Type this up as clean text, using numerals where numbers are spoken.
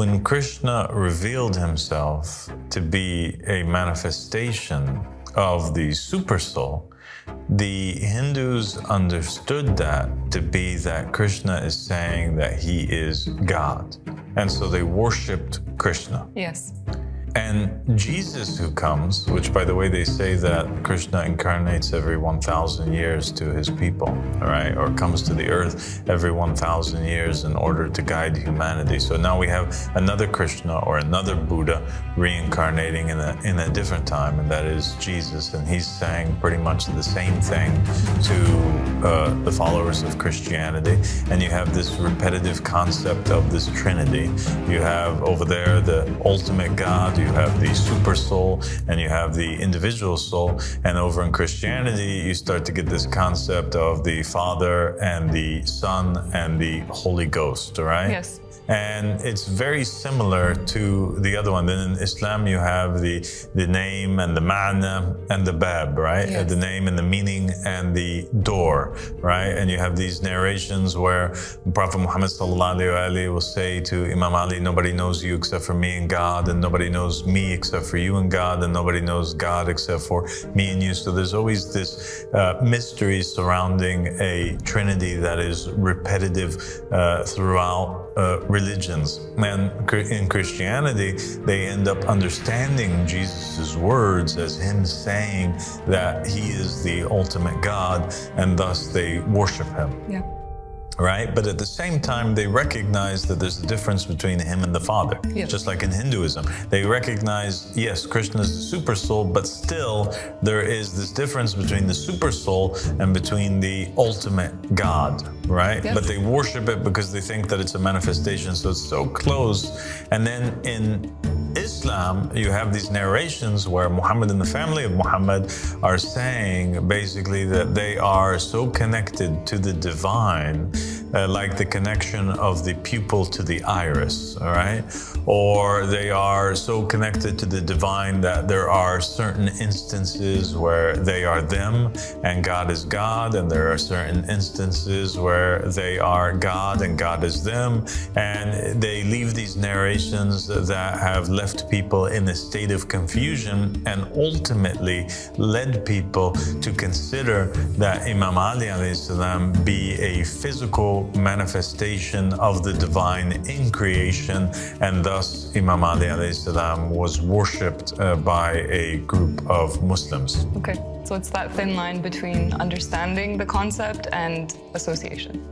When Krishna revealed himself to be a manifestation of the Supersoul, the Hindus understood that to be that Krishna is saying that he is God. And so they worshipped Krishna. Yes. And Jesus who comes, which by the way, they say that Krishna incarnates every 1,000 years to his people, all right? Or comes to the earth every 1,000 years in order to guide humanity. So now we have another Krishna or another Buddha reincarnating in a different time, and that is Jesus. And he's saying pretty much the same thing to the followers of Christianity. And you have this repetitive concept of this Trinity. You have over there the ultimate God, you have the super soul, and you have the individual soul. And over in Christianity, you start to get this concept of the Father and the Son and the Holy Ghost, all right? Yes. And it's very similar to the other one. Then in Islam, you have the name and the ma'na and the bab, right? Yes. The name and the meaning and the door, right? And you have these narrations where Prophet Muhammad sallallahu alaihi wasallam will say to Imam Ali, nobody knows you except for me and God, and nobody knows me except for you and God, and nobody knows God except for me and you. So there's always this mystery surrounding a Trinity that is repetitive throughout religions. And in Christianity, they end up understanding Jesus' words as him saying that he is the ultimate God, and thus they worship him. Yeah. Right? But at the same time, they recognize that there's a difference between him and the Father. Yes. Just like in Hinduism. They recognize, yes, Krishna is the super soul, but still there is this difference between the super soul and between the ultimate God, right? Yes. But they worship it because they think that it's a manifestation, so it's so close. And then in Islam, you have these narrations where Muhammad and the family of Muhammad are saying basically that they are so connected to the divine, like the connection of the pupil to the iris, all right? Or they are so connected to the divine that there are certain instances where they are them and God is God, and there are certain instances where they are God and God is them. And they leave these narrations that have left people in a state of confusion and ultimately led people to consider that Imam Ali alayhi salam be a physical manifestation of the divine in creation, and thus Imam Ali alayhi salam was worshipped by a group of Muslims. Okay. So it's that thin line between understanding the concept and association.